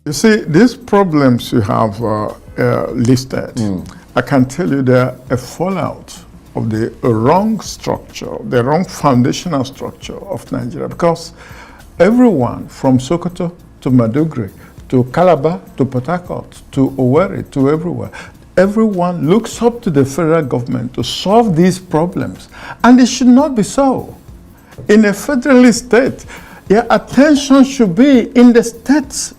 You see, these problems you have listed, I can tell you they're a fallout of the wrong structure, the wrong foundational structure of Nigeria, because everyone from Sokoto to Maiduguri to Calabar to Port Harcourt to Owerri to everywhere, everyone looks up to the federal government to solve these problems, and it should not be so. In a federalist state, your attention should be in the state's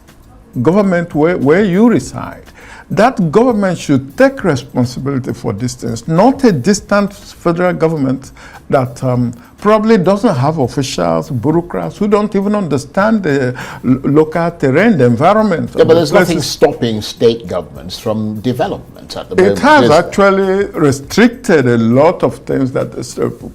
government where you reside. That government should take responsibility for these things, not a distant federal government that probably doesn't have officials, bureaucrats who don't even understand the local terrain, the environment. Yeah, but there's nothing stopping state governments from development at the moment. It has actually restricted a lot of things.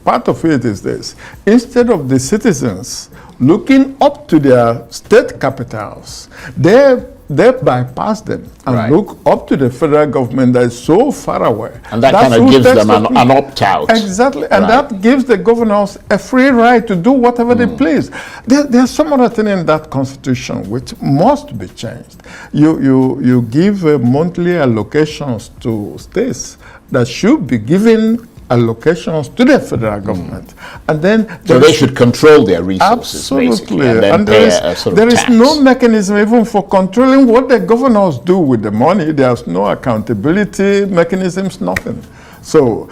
Part of it is this. Instead of the citizens looking up to their state capitals, they bypass them and look up to the federal government that is so far away. And that kind of gives them an opt-out. Exactly, and that gives the governors a free right to do whatever they please. There's some other thing in that constitution which must be changed. You give monthly allocations to states that should be given allocations to the federal government, and then so they should control their resources. Absolutely, and there is no mechanism even for controlling what the governors do with the money. There's no accountability mechanisms, nothing. So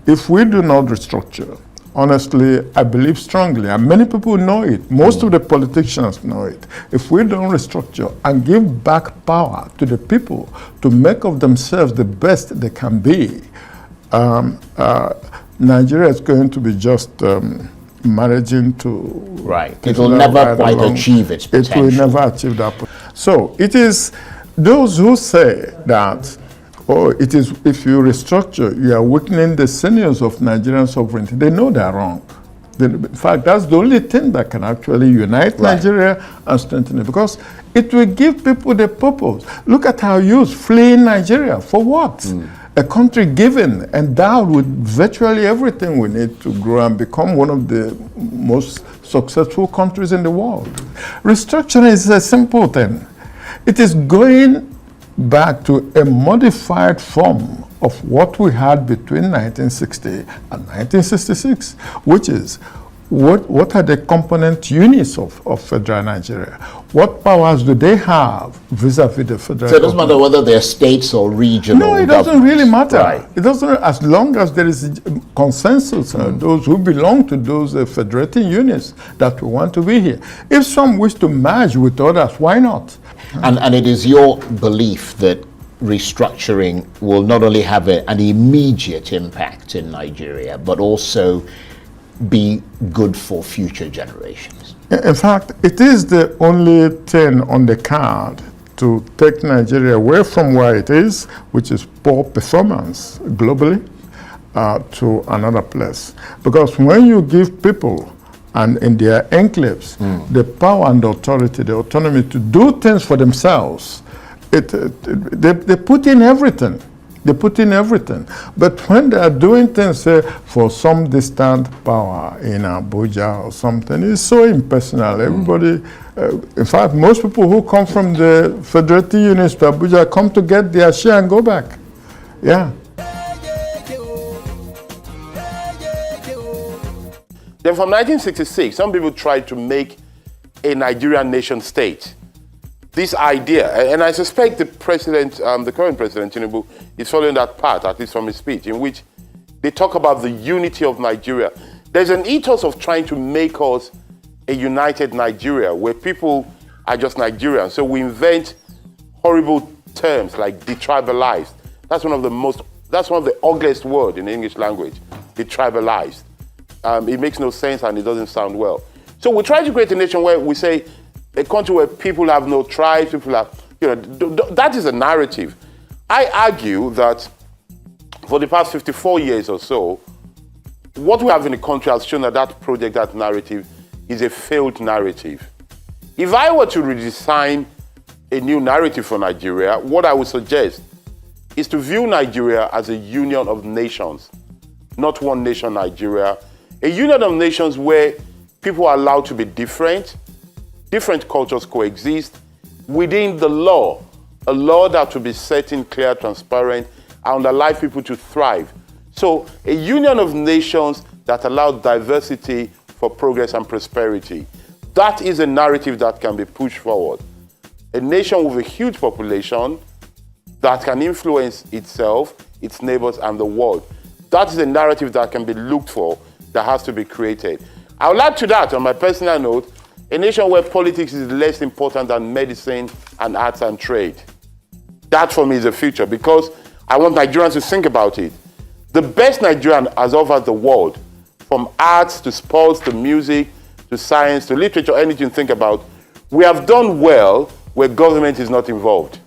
if we do not restructure, honestly, I believe strongly, and many people know it, most of the politicians know it, if we don't restructure and give back power to the people to make of themselves the best they can be, Nigeria is going to be just managing to... It will never quite achieve its potential. It will never achieve that. So it is those who say that, it is if you restructure, you are weakening the sinews of Nigerian sovereignty. They know they are wrong. In fact, that's the only thing that can actually unite Nigeria and strengthen it, because it will give people the purpose. Look at our youth fleeing Nigeria. For what? A country given, endowed with virtually everything we need to grow and become one of the most successful countries in the world. Restructuring is a simple thing. It is going back to a modified form of what we had between 1960 and 1966, which is what are the component units of federal Nigeria? What powers do they have vis-a-vis the federal So it doesn't matter whether they're states or regional No, it doesn't really matter. It doesn't, as long as there is consensus, those who belong to those federating units that we want to be here. If some wish to merge with others, why not? And it is your belief that restructuring will not only have an immediate impact in Nigeria, but also be good for future generations? In fact, it is the only thing on the card to take Nigeria away from where it is, which is poor performance globally, to another place. Because when you give people and in their enclaves the power and the authority, the autonomy to do things for themselves, they put in everything. They put in everything. But when they are doing things, say, for some distant power in Abuja or something, it's so impersonal. Everybody, in fact, most people who come from the federating units to Abuja come to get their share and go back. Yeah. Then from 1966, some people tried to make a Nigerian nation state. This idea, and I suspect the president, the current president, Tinubu, is following that path, at least from his speech, in which they talk about the unity of Nigeria. There's an ethos of trying to make us a united Nigeria, where people are just Nigerians. So we invent horrible terms like detribalized. That's one of the ugliest words in the English language, detribalized. It makes no sense and it doesn't sound well. So we try to create a nation where we say, a country where people have no tribes, people have, that is a narrative. I argue that for the past 54 years or so, what we have in the country has shown that project, that narrative, is a failed narrative. If I were to redesign a new narrative for Nigeria, what I would suggest is to view Nigeria as a union of nations, not one nation Nigeria. A union of nations where people are allowed to be different cultures coexist, within the law, a law that will be certain, clear, transparent, and allow people to thrive. So a union of nations that allow diversity for progress and prosperity. That is a narrative that can be pushed forward. A nation with a huge population that can influence itself, its neighbors, and the world. That is a narrative that can be looked for, that has to be created. I would add to that, on my personal note, a nation where politics is less important than medicine and arts and trade. That for me is the future, because I want Nigerians to think about it. The best Nigerian has offered the world, from arts to sports to music to science to literature, anything you think about. We have done well where government is not involved.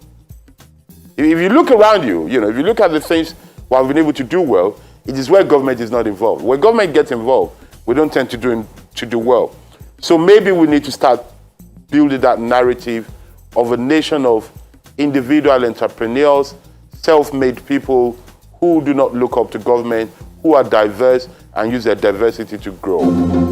If you look around you, if you look at the things we have been able to do well, it is where government is not involved. Where government gets involved, we don't tend to do well. So maybe we need to start building that narrative of a nation of individual entrepreneurs, self-made people who do not look up to government, who are diverse and use their diversity to grow.